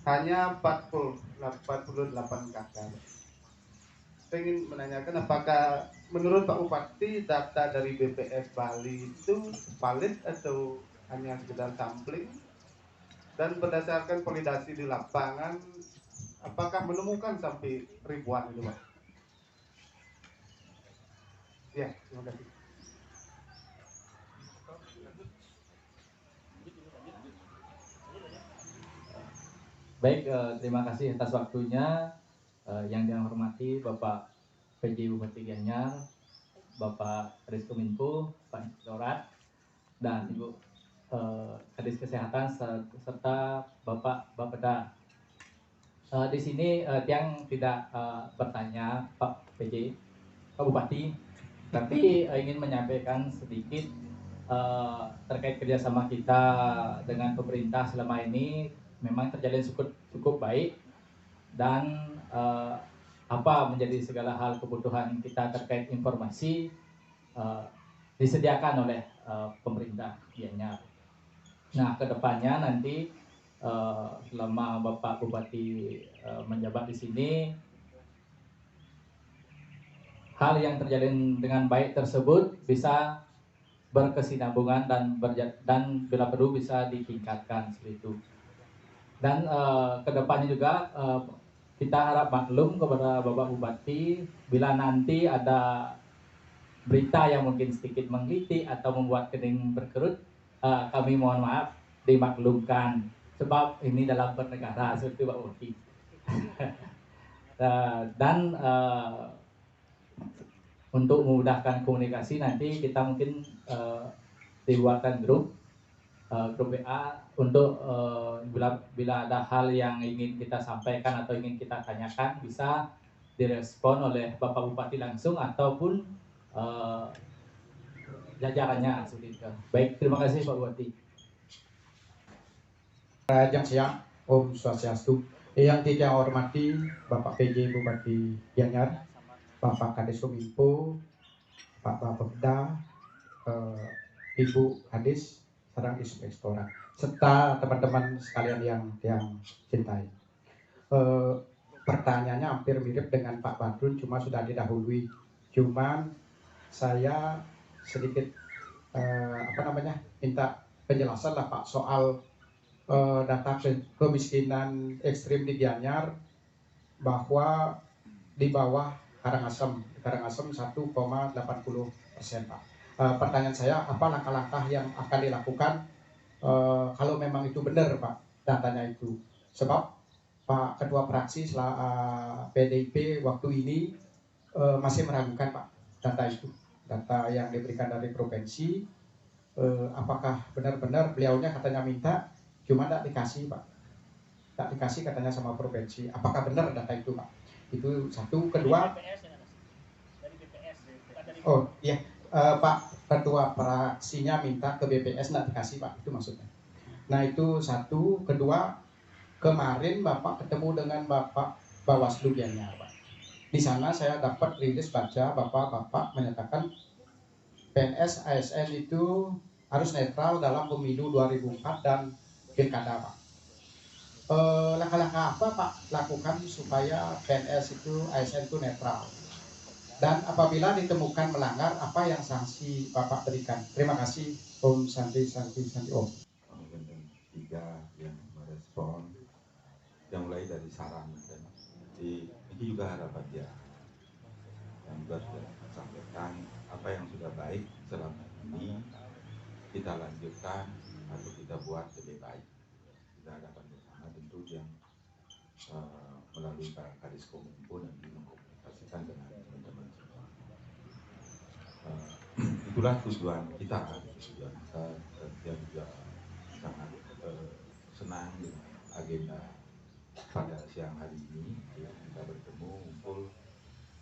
hanya 48 kakak. Saya ingin menanyakan apakah menurut Pak Bupati data dari BPS Bali itu valid atau hanya sekedar sampling, dan berdasarkan validasi di lapangan apakah menemukan sampai ribuan itu Pak? Ya, terima kasih. Baik, terima kasih atas waktunya. Yang saya hormati Bapak PJ Bupati Gianyar, Bapak Kadis Kominfo, Pak Inspektorat, dan Ibu Kadis Kesehatan serta Bapak Bapeda. Di sini Tiang tidak bertanya Pak PJ, Pak Bupati, tapi ingin menyampaikan sedikit terkait kerjasama kita dengan pemerintah selama ini memang terjalin cukup baik, dan apa menjadi segala hal kebutuhan kita terkait informasi disediakan oleh pemerintah Gianyar. Nah, kedepannya nanti selama Bapak Bupati menjabat di sini, hal yang terjalin dengan baik tersebut bisa berkesinambungan dan bila perlu bisa ditingkatkan seperti itu. Dan kedepannya juga kita harap maklum kepada Bapak Bupati bila nanti ada berita yang mungkin sedikit menggelitik atau membuat kening berkerut, kami mohon maaf dimaklumkan sebab ini dalam bernegara seperti Pak Bupati. Dan untuk memudahkan komunikasi nanti kita mungkin dibuatkan grup WA untuk bila ada hal yang ingin kita sampaikan atau ingin kita tanyakan bisa direspon oleh Bapak Bupati langsung ataupun jajarannya seperti itu. Baik, terima kasih Pak Bupati. Ajak siang, Om Swastiastu. Yang kita hormati Bapak PJ Bupati Gianyar, Bapak Kadis Kominfo, Pak Bapeda, Ibu Kadis, Sarang Inspektorat, serta teman-teman sekalian yang cintai. Pertanyaannya hampir mirip dengan Pak Badrun, cuma sudah didahului. Cuman saya sedikit minta penjelasan lah Pak soal data kemiskinan ekstrim di Gianyar, bahwa di bawah Karangasem 1,80% Pak. Pertanyaan saya, apa langkah-langkah yang akan dilakukan kalau memang itu benar Pak datanya itu? Sebab Pak Ketua Praksi PDIP waktu ini masih meragukan Pak data itu, data yang diberikan dari provinsi. Apakah benar-benar beliaunya katanya minta, cuma tidak dikasih Pak, tidak dikasih katanya sama provinsi. Apakah benar data itu Pak? Itu satu. Kedua, oh iya, Pak Ketua Praksinya minta ke BPS, tidak dikasih Pak, itu maksudnya. Nah itu satu. Kedua, kemarin Bapak ketemu dengan Bapak Bawaslu Gianyar Pak. Di sana saya dapat rilis baca Bapak menyatakan PNS ASN itu harus netral dalam pemilu 2004 dan pilkada Pak. Langkah-langkah apa Pak lakukan supaya PNS itu ASN itu netral? Dan apabila ditemukan melanggar, apa yang sanksi Bapak berikan? Terima kasih. Om Santi Om. Tiga yang merespon, yang mulai dari saran, dan jadi ini juga harapan dia yang juga sudah sampaikan apa yang sudah baik selama ini kita lanjutkan atau kita buat lebih baik. Kita hadapan bersama tentu yang melalui Kadis Kominfo dan mengkomunikasikan dengan teman-teman semua. Itulah tujuan kita, dan dia juga sangat senang dengan agenda pada siang hari ini ya, kita bertemu ngumpul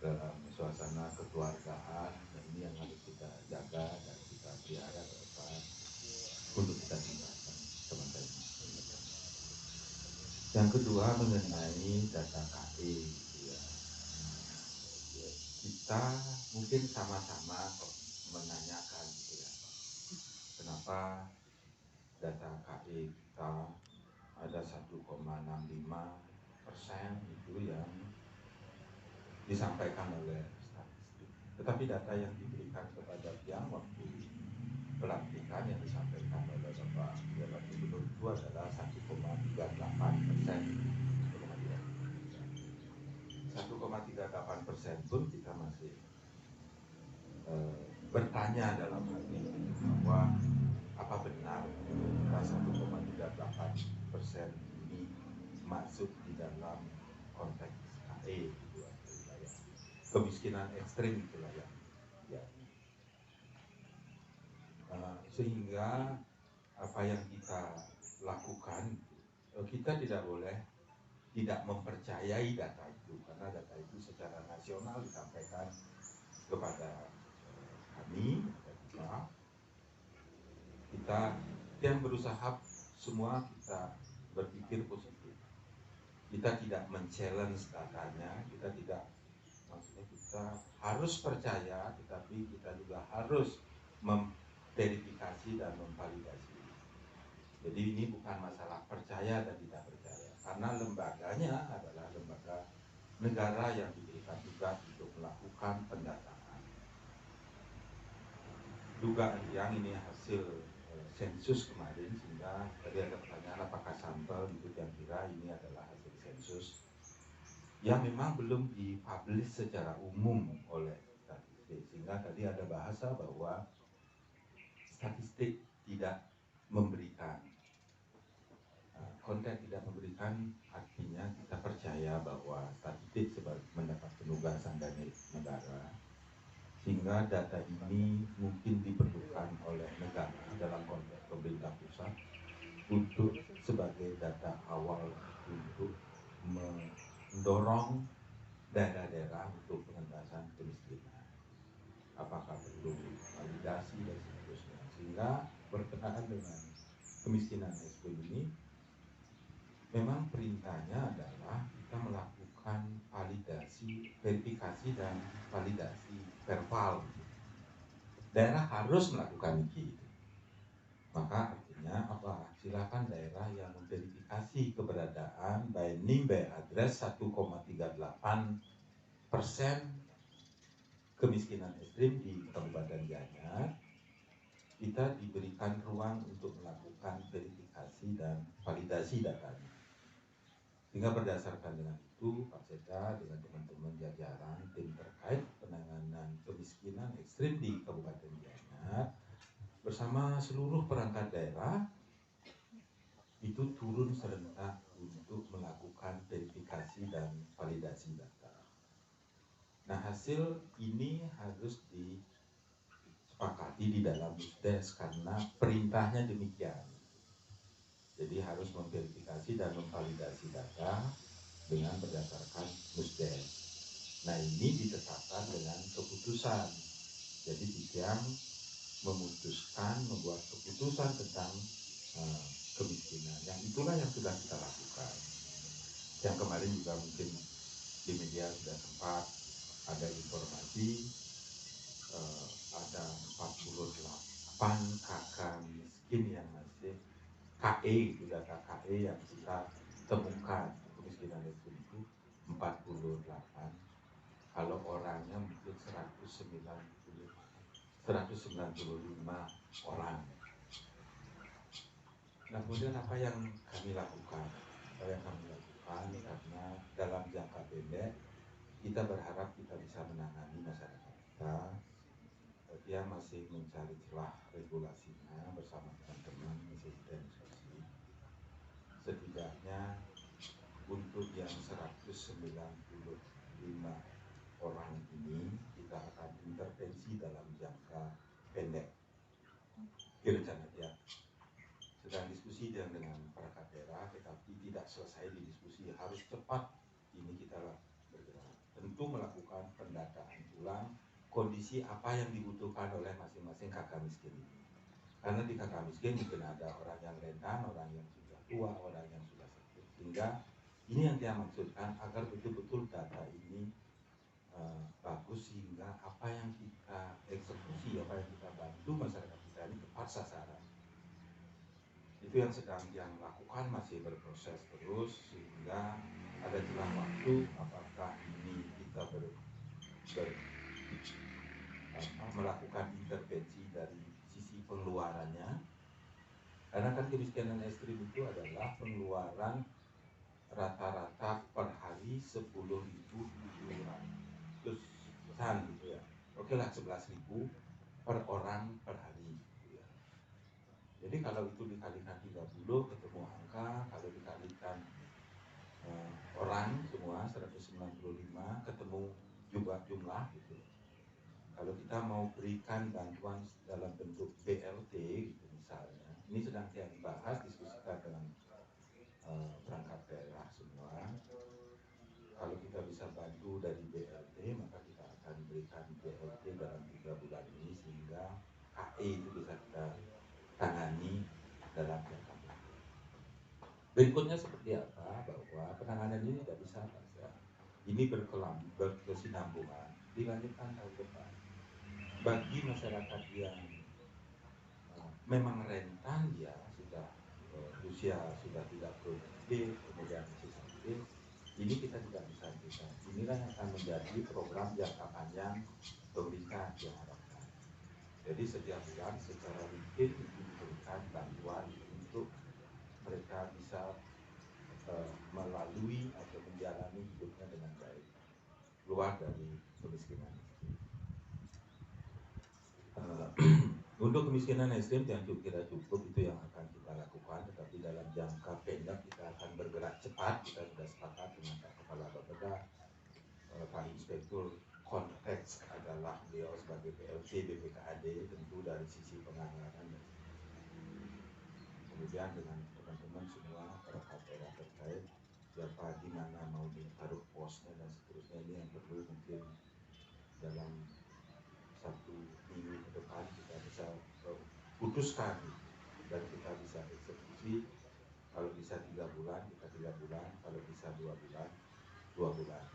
dalam suasana kekeluargaan, dan ini yang harus kita jaga dan kita pelihara ke depan untuk kita tingkatkan teman-teman. Yang kedua mengenai data KE ya. Kita mungkin sama-sama menanyakan gitu ya, kenapa data KE kita ada 1,65% itu yang disampaikan oleh statistik. Tetapi data yang diberikan kepada Tiang waktu pelantikan yang disampaikan oleh Bapak Jabat Gubernur itu adalah 1,38%. 1,38% pun kita masih bertanya dalam hati bahwa apa benar 1,38% ini masuk di dalam konteks KE gitu, wilayah kemiskinan ekstrim itulah ya. Sehingga apa yang kita lakukan, kita tidak boleh tidak mempercayai data itu, karena data itu secara nasional disampaikan kepada kami, kita yang berusaha semua kita berpikir positif. Kita tidak men-challenge datanya, kita tidak, maksudnya kita harus percaya, tetapi kita juga harus memverifikasi dan memvalidasi. Jadi ini bukan masalah percaya dan tidak percaya, karena lembaganya adalah lembaga negara yang diberikan tugas untuk melakukan pendataan. Dugaan yang ini hasil sensus kemarin, sehingga tadi ada pertanyaan apakah sampel itu yang kira ini adalah hasil sensus yang memang belum dipublish secara umum oleh statistik, sehingga tadi ada bahasa bahwa statistik tidak memberikan konten, tidak memberikan, artinya kita percaya bahwa statistik sebagai mendapat penugasan dari negara, sehingga data ini mungkin diperlukan oleh negara dalam konteks pemerintah pusat untuk sebagai data awal untuk mendorong daerah-daerah untuk pengentasan kemiskinan. Apakah perlu validasi dan seterusnya, sehingga berkenaan dengan kemiskinan ekstrim ini memang perintahnya adalah kita melakukan validasi, verifikasi dan validasi verbal. Daerah harus melakukan itu. Maka artinya apa? Silakan daerah yang memverifikasi keberadaan by name by address 1,38% kemiskinan ekstrim di Kabupaten Gianyar, kita diberikan ruang untuk melakukan verifikasi dan validasi datanya. Sehingga berdasarkan dengan itu, Pak Sekda dengan teman-teman jajaran tim terkait penanganan kemiskinan ekstrim di Kabupaten Gianyar bersama seluruh perangkat daerah itu turun serentak untuk melakukan verifikasi dan validasi data. Nah, hasil ini harus disepakati di dalam Musdes karena perintahnya demikian. Jadi harus memverifikasi dan memvalidasi data dengan berdasarkan Musdes. Nah, ini ditetapkan dengan keputusan. Jadi Tiang memutuskan membuat keputusan tentang kemiskinan. Yang itulah yang sudah kita lakukan. Yang kemarin juga mungkin di media sudah sempat ada informasi ada 48 kakak miskin yang masih KE, itu data KE yang kita temukan kemiskinan ekstrim itu 48. Kalau orangnya mungkin 195 orang. Nah, kemudian apa yang kami lakukan? Karena dalam jangka pendek kita berharap kita bisa menangani masyarakat kita. Dia masih mencari celah regulasinya bersama teman-teman dan diskusi. Setidaknya untuk yang 195 orang ini kita akan intervensi dalam jangka pendek. Rencana dia sedang diskusi dengan perangkat daerah, tetapi tidak selesai di diskusi, harus cepat ini kita bergerak. Tentu melakukan pendataan ulang kondisi apa yang dibutuhkan oleh masing-masing kakak miskin ini. Karena di kakak miskin mungkin ada orang yang rentan, orang yang sudah tua, orang yang sudah sakit. Sehingga ini yang dia maksudkan agar betul-betul data ini bagus, sehingga apa yang kita eksekusi, apa yang kita bantu masyarakat kita ini tepat sasaran. itu yang sedang yang lakukan, masih berproses terus, sehingga ada celah waktu apakah ini kita melakukan intervensi dari sisi pengeluarannya, karena kan kemiskinan ekstrim itu adalah pengeluaran rata-rata per hari 10.000 iuran terus pesan gitu ya, oke lah 11.000 per orang per hari gitu ya. Jadi kalau itu dikalikan 30 ketemu angka, kalau dikalikan orang semua 195 ketemu juga jumlah gitu. Kalau kita mau berikan bantuan dalam bentuk BLT gitu misalnya, ini sedang saya dibahas, diskusikan dengan perangkat daerah semua. Kalau kita bisa bantu dari BLT, maka kita akan berikan BLT dalam 3 bulan ini, sehingga KE itu bisa kita tangani dalam jangka pendek. Berikutnya seperti apa? Bahwa penanganan ini tidak bisa saja. Ini berkesinambungan, dilanjutkan tahun depan. Bagi masyarakat yang memang rentan, ya sudah usia sudah tidak produktif, kemudian masih sakit, ini kita tidak bisa berikan. Inilah yang akan menjadi program jangka panjang pemerintah diharapkan. Jadi setiap bulan secara rutin diberikan bantuan untuk mereka bisa melalui atau menjalani hidupnya dengan baik, keluar dari kemiskinan. Untuk kemiskinan ekstrim yang kira cukup itu yang akan kita lakukan, tetapi dalam jangka pendek kita akan bergerak cepat. Kita sudah sepakat dengan Pak Kepala Bapeda, Pak Inspektur, konteks adalah beliau sebagai PLT BPKAD tentu dari sisi penganggaran, kemudian dengan teman-teman semua perangkat daerah terkait, siapa di mana mau ditaruh posnya dan seterusnya. Ini yang perlu mungkin dalam 1 minggu ke depan kita bisa putuskan dan kita bisa eksekusi. Kalau bisa 3 bulan kita 3 bulan, kalau bisa 2 bulan 2 bulan.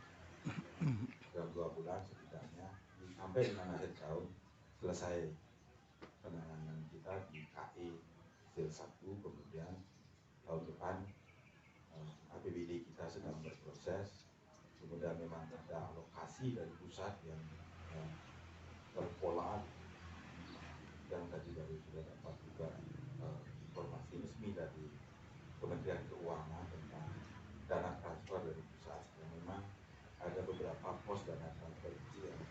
Dalam 2 bulan setidaknya sampai dengan akhir tahun selesai penanganan kita di KE Sil 1, kemudian tahun depan APBD kita sedang berproses, kemudian memang ada alokasi dari pusat yang terpola, dan tadi baru sudah dapat juga informasi resmi dari Kementerian Keuangan tentang dana transfer dari pusat, yang memang ada beberapa pos dana transfer itu yang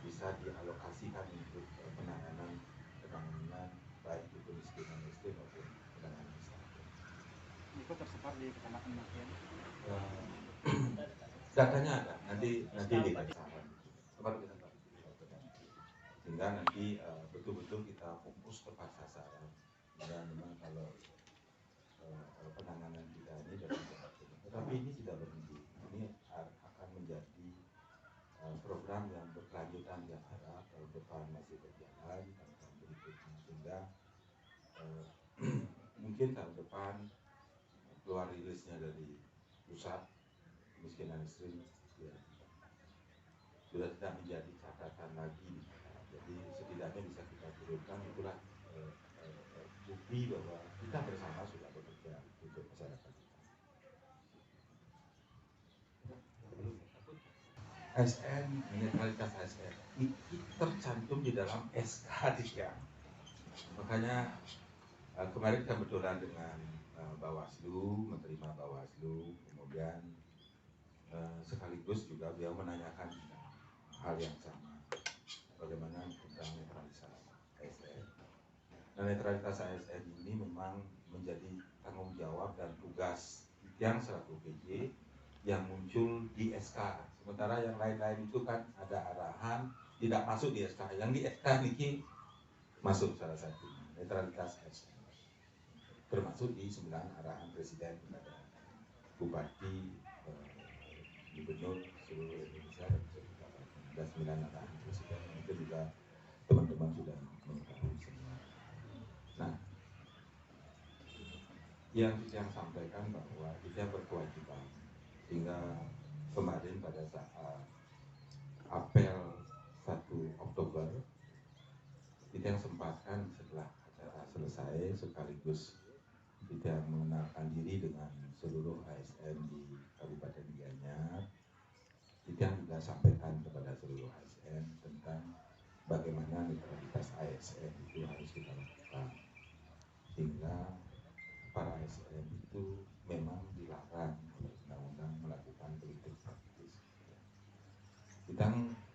bisa dialokasikan untuk penanganan baik itu kemiskinan ekstrim maupun penanganan stunting. Itu tersebar di kecamatan bagian. Datanya ada, nanti diberikan saran. Sehingga nanti betul-betul kita fokus tepat sasaran. Dan memang kalau penanganan kita ini dalam jangka pendek, tetapi ini tidak berhenti. Ini akan menjadi program yang berkelanjutan yang harap tahun depan masih berjalan, tahun berikutnya, sehingga mungkin tahun depan keluar rilisnya dari pusat kemiskinan ekstrim ya, sudah tidak menjadi catatan lagi. Jadi setidaknya bisa kita turunkan, itulah bukti bahwa kita bersama sudah bekerja untuk masyarakat kita. ASN, netralitas ASN itu tercantum di dalam SK dia. Makanya kemarin kita kebetulan dengan Bawaslu, menerima Bawaslu, kemudian sekaligus juga beliau menanyakan hal yang sama, bagaimana tentang netralitas ASN. Nah, netralitas ASN ini memang menjadi tanggung jawab dan tugas yang selaku PJ yang muncul di SK. Sementara yang lain-lain itu kan ada arahan tidak masuk di SK. Yang di SK ini masuk salah satu netralitas ASN. Termasuk di 9 arahan Presiden kepada Bupati, Gubernur seluruh Indonesia, dan 9 arahan Presiden. Itu juga teman-teman sudah mengetahui semua. Nah, yang sampaikan bahwa kita berkewajiban, sehingga kemarin pada saat apel 1 Oktober kita yang sempatkan setelah acara selesai sekaligus tidak mengenalkan diri dengan seluruh ASN di Kabupaten Gianyar. Kita juga sampaikan kepada seluruh ASN tentang bagaimana netralitas ASN itu harus kita lakukan, sehingga para ASN itu memang dilarang oleh undang-undang melakukan politik praktis. Kita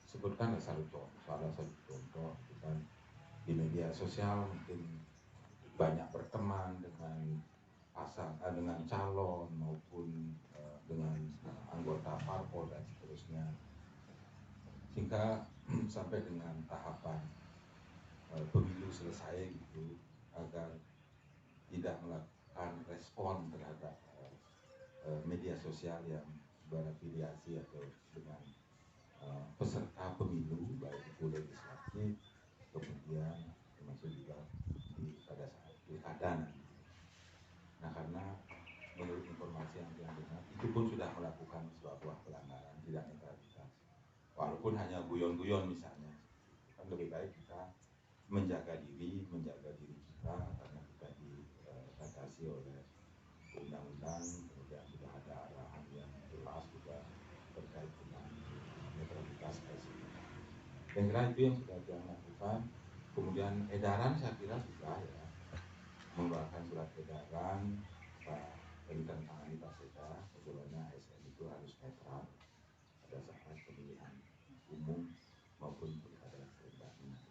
sebutkan salah satu contoh, kita di media sosial mungkin banyak berteman dengan dengan calon maupun dengan anggota parpol dan seterusnya, sehingga sampai dengan tahapan pemilu selesai gitu, agar tidak melakukan respon terhadap media sosial yang berafiliasi atau dengan peserta pemilu, baik itu legislatif, kemudian termasuk juga pada saat pilkada nanti. Nah, karena menurut informasi yang kita dengar, itu pun sudah melakukan sebuah pelanggaran tidak netralitas. Walaupun hanya guyon-guyon misalnya, kan lebih baik kita menjaga diri kita, karena kita dibatasi oleh undang-undang, kemudian sudah ada arahan yang jelas juga terkait dengan netralitas ASN. Yang kira itu yang sudah kita lakukan. Kemudian edaran saya kira sudah ya, mengeluarkan surat edaran tentang tangani Pak Seda, bahwasanya ASN itu harus netral pada saat pemilihan umum maupun pilkada serentak ini.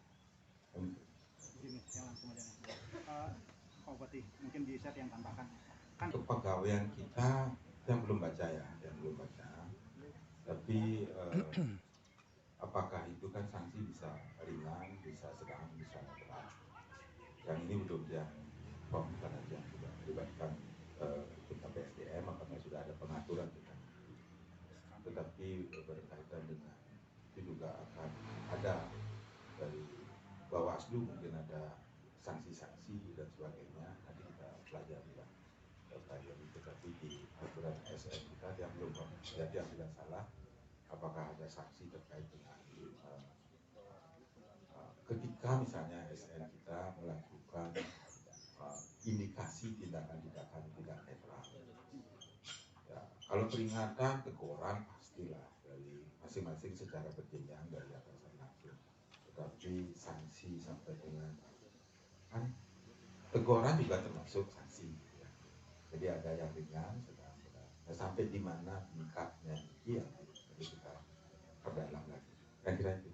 Gini, yang langsung aja nih. Pak Bupati, mungkin bisa yang tambahkan. Kan Kepegawaian kita yang belum baca ya, tapi apakah itu kan sanksi bisa ringan, bisa sedang, bisa berat. Yang ini belum yang bukan aja yang sudah melibatkan tentang PSDM, apakah sudah ada pengaturan tentang itu. Tetapi berkaitan dengan itu juga akan ada dari Bawaslu, mungkin ada sanksi-sanksi dan sebagainya. Nanti kita pelajari lah. Tetapi di aturan ASN kita yang belum jadi yang tidak salah, apakah ada sanksi terkait dengan ketika misalnya ASN kita melakukan indikasi tindakan-tindakan tidak netral. Ya, kalau peringatan, teguran pastilah dari masing-masing secara berjenjang dari atasan langsung. Tetapi sanksi sampai dengan kan teguran juga termasuk sanksi. Ya. Jadi ada yang ringan, sedang berat. Nah, sampai di mana tingkatnya yang kita perdalam lagi. Kira-kira itu.